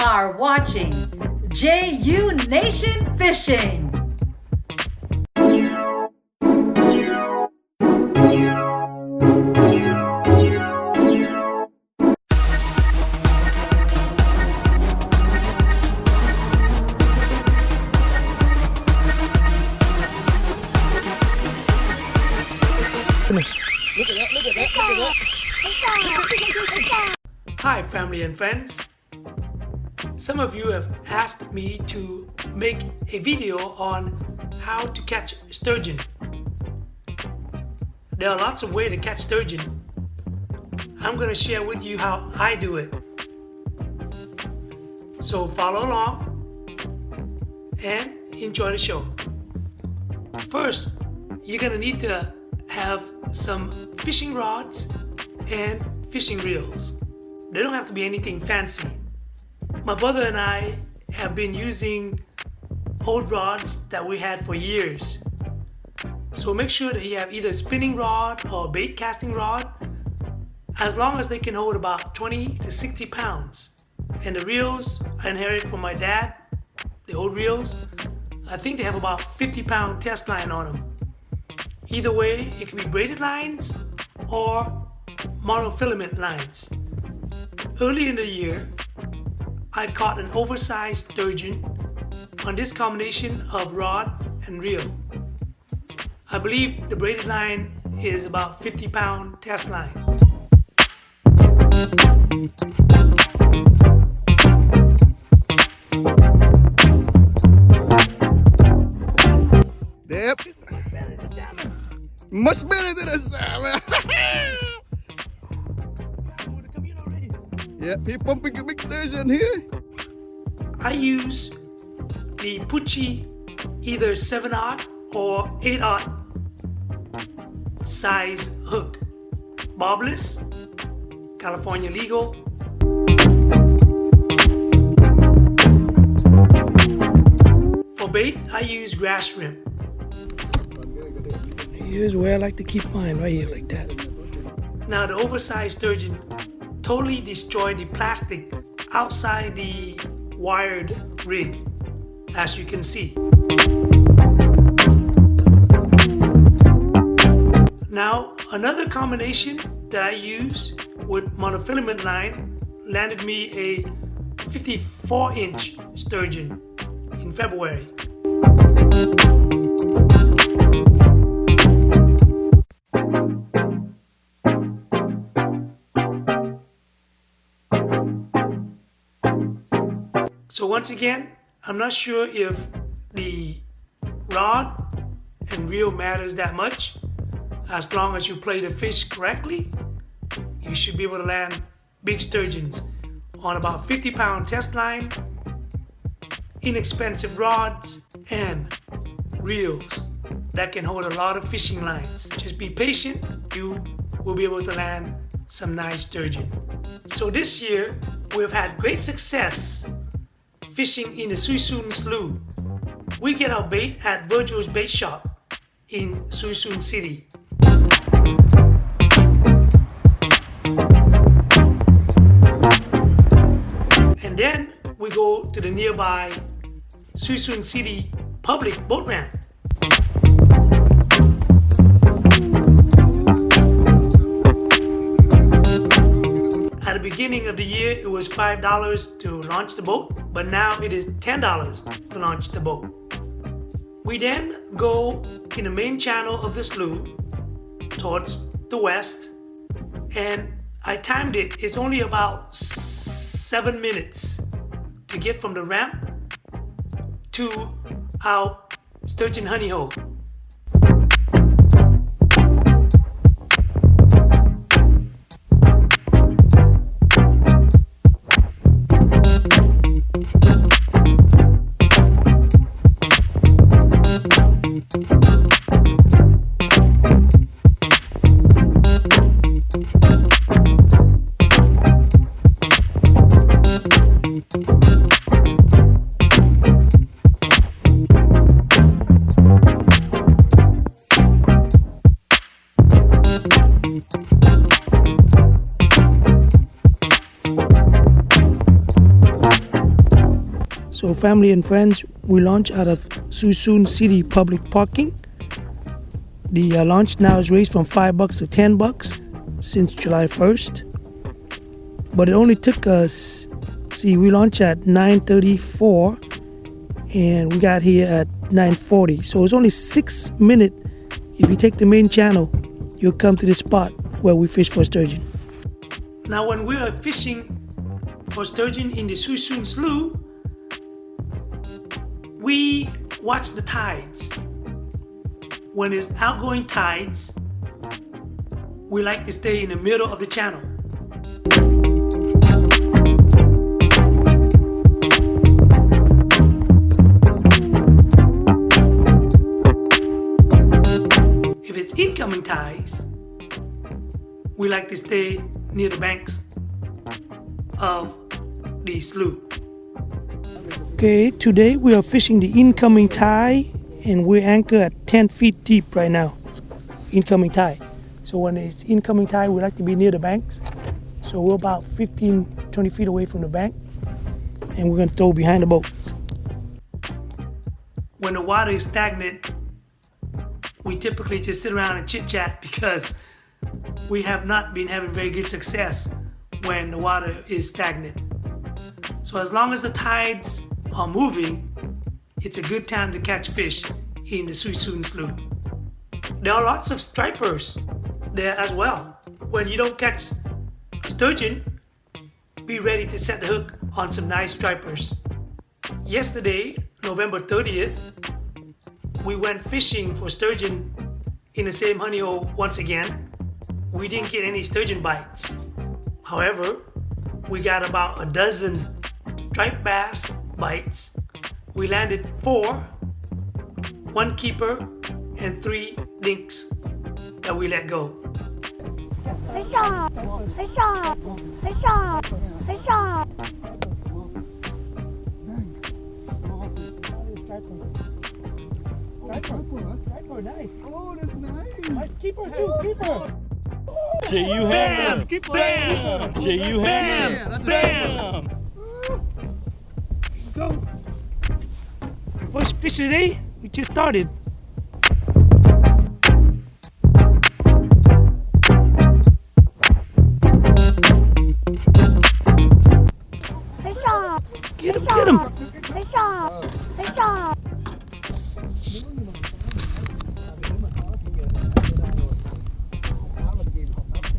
are watching JU Nation Fishing. Hi family and friends. Some of you have asked me to make a video on how to catch sturgeon. There are lots of ways to catch sturgeon. I'm going to share with you how I do it. So follow along and enjoy the show. First, you're going to need to have some fishing rods and fishing reels. They don't have to be anything fancy. My brother and I have been using old rods that we had for years. So make sure that you have either a spinning rod or a bait casting rod, as long as they can hold about 20 to 60 pounds. And the reels I inherited from my dad, the old reels, I think they have about 50-pound test line on them. Either way, it can be braided lines or monofilament lines. Early in the year, I caught an oversized sturgeon on this combination of rod and reel. I believe the braided line is about 50-pound test line. Yep. Much better than a salmon. Yep, he's pumping a big sturgeon here. I use the Pucci either 7/0 or 8/0 size hook. Bobless, California legal. For bait, I use grass shrimp. Here's where I like to keep mine, right here like that. Now the oversized sturgeon totally destroyed the plastic outside the wired rig, as you can see. Now another combination that I use with monofilament line landed me a 54-inch sturgeon in February. So once again, I'm not sure if the rod and reel matters that much. As long as you play the fish correctly, you should be able to land big sturgeons on about 50-pound test line, inexpensive rods, and reels that can hold a lot of fishing lines. Just be patient, you will be able to land some nice sturgeon. So this year, we've had great success fishing in the Suisun Slough. We get our bait at Virgil's Bait Shop in Suisun City. And then we go to the nearby Suisun City public boat ramp. At the beginning of the year, it was $5 to launch the boat, but now it is $10 to launch the boat. We then go in the main channel of the slough towards the west, and I timed it. It's only about 7 minutes to get from the ramp to our sturgeon honey hole. So family and friends, we launch out of Suisun City public parking. The launch now is raised from $5 to $10 since July 1st. But it only took us, we launched at 9:34 and we got here at 9:40. So it's only 6 minutes. If you take the main channel, you'll come to the spot where we fish for sturgeon. Now when we are fishing for sturgeon in the Suisun Slough, we watch the tides. When it's outgoing tides, we like to stay in the middle of the channel. If it's incoming tides, we like to stay near the banks of the slough. Okay, today we are fishing the incoming tide and we're anchored at 10 feet deep right now. Incoming tide. So when it's incoming tide, we like to be near the banks. So we're about 15-20 feet away from the bank and we're gonna throw behind the boat. When the water is stagnant, we typically just sit around and chit chat because we have not been having very good success when the water is stagnant. So as long as the tides are moving, it's a good time to catch fish in the Suisun Slough. There are lots of stripers there as well. When you don't catch a sturgeon, be ready to set the hook on some nice stripers. Yesterday, November 30th, we went fishing for sturgeon in the same honey hole once again. We didn't get any sturgeon bites. However, we got about a dozen striped bass bites. We landed 4, 1 keeper, and 3 dinks that we let go. Fish on! Fish on! Fish on! Fish on! Striper, nice. Oh, that's nice. Nice keeper too, keeper. J.U. Hammah. Bam! J.U. Hammah. Yeah, that's Bam! Go. First fish of the day, we just started. Fish on! Get him, get him. Fish on! Fish on!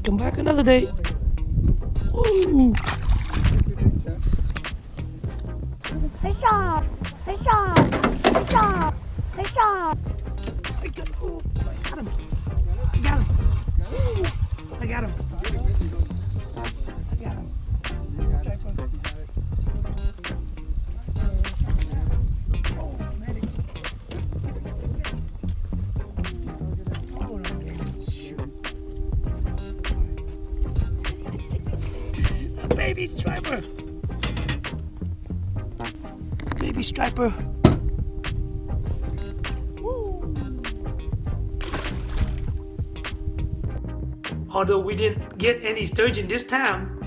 Come back another day. Woo. Fish on! Fish on! Fish on! Fish on! I got him. I got him. I got him. I got him. A baby striper. Baby striper. Although we didn't get any sturgeon this time,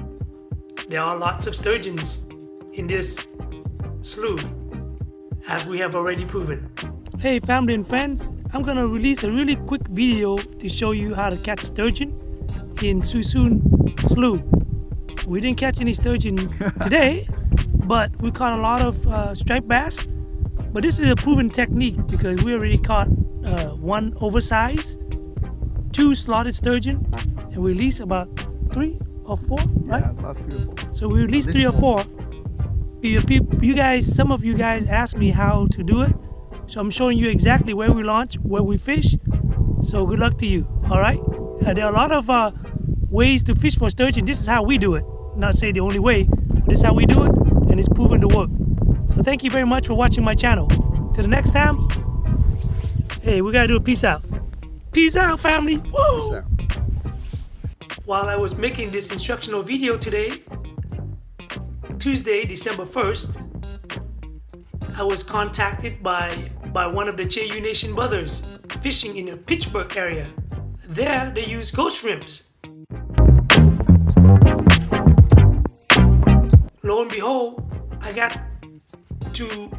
there are lots of sturgeons in this slough, as we have already proven. Hey family and friends, I'm gonna release a really quick video to show you how to catch sturgeon in Suisun Slough. We didn't catch any sturgeon today, but we caught a lot of striped bass. But this is a proven technique because we already caught 1 oversized, 2 slotted sturgeon, and we release about 3 or 4, right? Yeah, about 3 or 4. So we released 3 or 4. You guys, some of you guys asked me how to do it, so I'm showing you exactly where we launch, where we fish. So good luck to you. All right. There are a lot of ways to fish for sturgeon. This is how we do it. Not say the only way, but this is how we do it, and it's proven to work. So thank you very much for watching my channel. Till the next time. Hey, we gotta do a peace out. Peace out, family. Woo! Peace out. While I was making this instructional video today, Tuesday, December 1st, I was contacted by one of the J.U. Nation brothers fishing in the Pittsburgh area. There, they use ghost shrimps. Lo and behold, I got to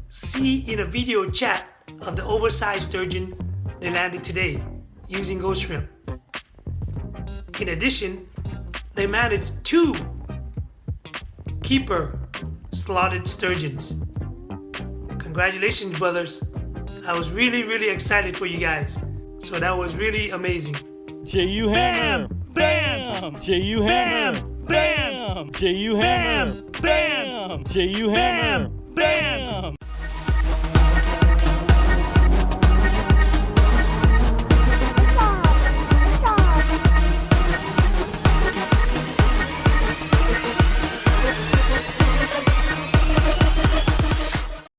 see in a video chat of the oversized sturgeon they landed today using Ghost Shrimp. In addition, they managed 2 keeper slotted sturgeons. Congratulations, brothers. I was really excited for you guys. So that was really amazing. J.U. Hammah. Bam! J.U. Hammah. Bam! J.U. Hammah. Bam! J.U. Hammah. Bam!